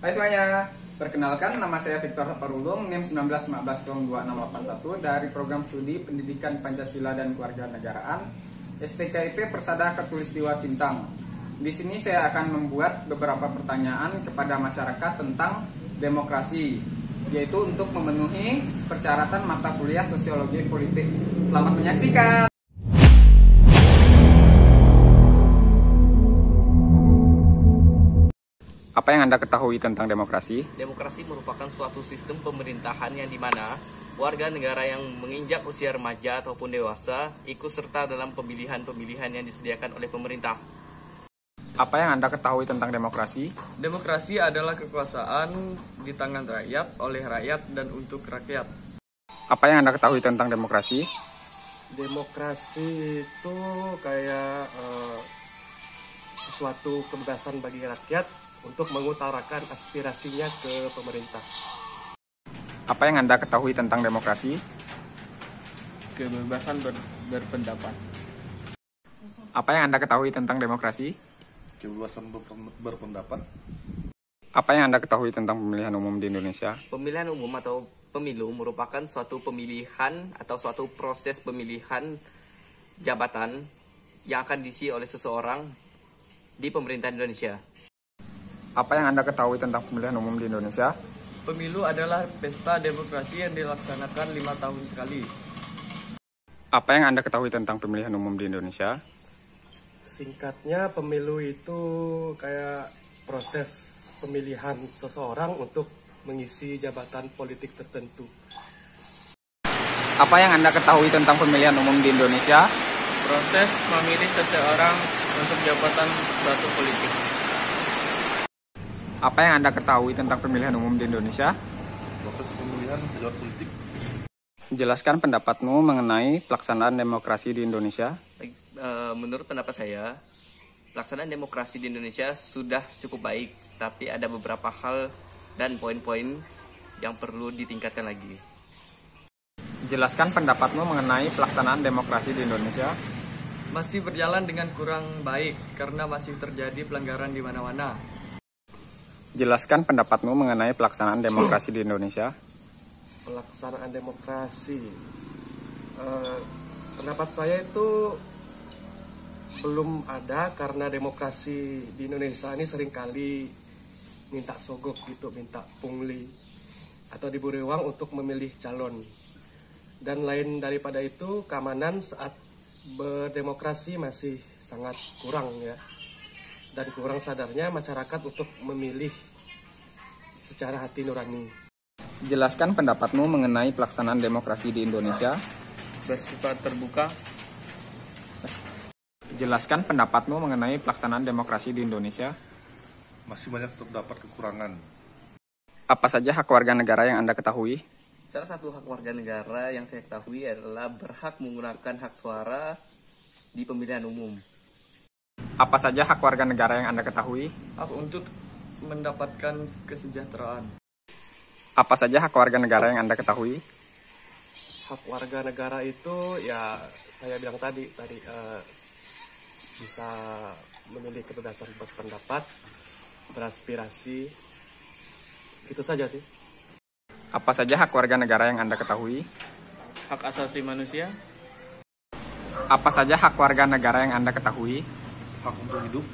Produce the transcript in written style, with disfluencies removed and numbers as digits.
Hai semuanya, perkenalkan nama saya Victor Parulung, NIM 19150261 dari Program Studi Pendidikan Pancasila dan Kewarganegaraan STKIP Persada Khatulistiwa Sintang. Di sini saya akan membuat beberapa pertanyaan kepada masyarakat tentang demokrasi, yaitu untuk memenuhi persyaratan mata kuliah Sosiologi Politik. Selamat menyaksikan! Apa yang Anda ketahui tentang demokrasi? Demokrasi merupakan suatu sistem pemerintahan yang dimana warga negara yang menginjak usia remaja ataupun dewasa ikut serta dalam pemilihan-pemilihan yang disediakan oleh pemerintah. Apa yang Anda ketahui tentang demokrasi? Demokrasi adalah kekuasaan di tangan rakyat, oleh rakyat, dan untuk rakyat. Apa yang Anda ketahui tentang demokrasi? Demokrasi itu kayak sesuatu kebebasan bagi rakyat untuk mengutarakan aspirasinya ke pemerintah. Apa yang Anda ketahui tentang demokrasi? Kebebasan berpendapat. Apa yang Anda ketahui tentang demokrasi? Kebebasan berpendapat. Apa yang Anda ketahui tentang pemilihan umum di Indonesia? Pemilihan umum atau pemilu merupakan suatu pemilihan atau suatu proses pemilihan jabatan yang akan diisi oleh seseorang di pemerintahan Indonesia. Apa yang Anda ketahui tentang pemilihan umum di Indonesia? Pemilu adalah pesta demokrasi yang dilaksanakan 5 tahun sekali. Apa yang Anda ketahui tentang pemilihan umum di Indonesia? Singkatnya, pemilu itu kayak proses pemilihan seseorang untuk mengisi jabatan politik tertentu. Apa yang Anda ketahui tentang pemilihan umum di Indonesia? Proses memilih seseorang untuk jabatan suatu politik. Apa yang Anda ketahui tentang pemilihan umum di Indonesia? Proses pemilihan jabatan politik. Jelaskan pendapatmu mengenai pelaksanaan demokrasi di Indonesia. Menurut pendapat saya, pelaksanaan demokrasi di Indonesia sudah cukup baik, tapi ada beberapa hal dan poin-poin yang perlu ditingkatkan lagi. Jelaskan pendapatmu mengenai pelaksanaan demokrasi di Indonesia. Masih berjalan dengan kurang baik karena masih terjadi pelanggaran di mana-mana. Jelaskan pendapatmu mengenai pelaksanaan demokrasi di Indonesia. Pelaksanaan demokrasi, pendapat saya itu belum ada karena demokrasi di Indonesia ini seringkali minta sogok gitu, minta pungli atau diberi uang untuk memilih calon. Dan lain daripada itu, keamanan saat berdemokrasi masih sangat kurang ya. Dan kurang sadarnya masyarakat untuk memilih secara hati nurani. Jelaskan pendapatmu mengenai pelaksanaan demokrasi di Indonesia. Bersifat terbuka. Jelaskan pendapatmu mengenai pelaksanaan demokrasi di Indonesia. Masih banyak terdapat kekurangan. Apa saja hak warga negara yang Anda ketahui? Salah satu hak warga negara yang saya ketahui adalah berhak menggunakan hak suara di pemilihan umum. Apa saja hak warga negara yang Anda ketahui? Hak untuk mendapatkan kesejahteraan. Apa saja hak warga negara yang Anda ketahui? Hak warga negara itu ya saya bilang tadi bisa memilih kebebasan berpendapat, beraspirasi, gitu saja sih. Apa saja hak warga negara yang Anda ketahui? Hak asasi manusia. Apa saja hak warga negara yang Anda ketahui? Hak untuk hidup.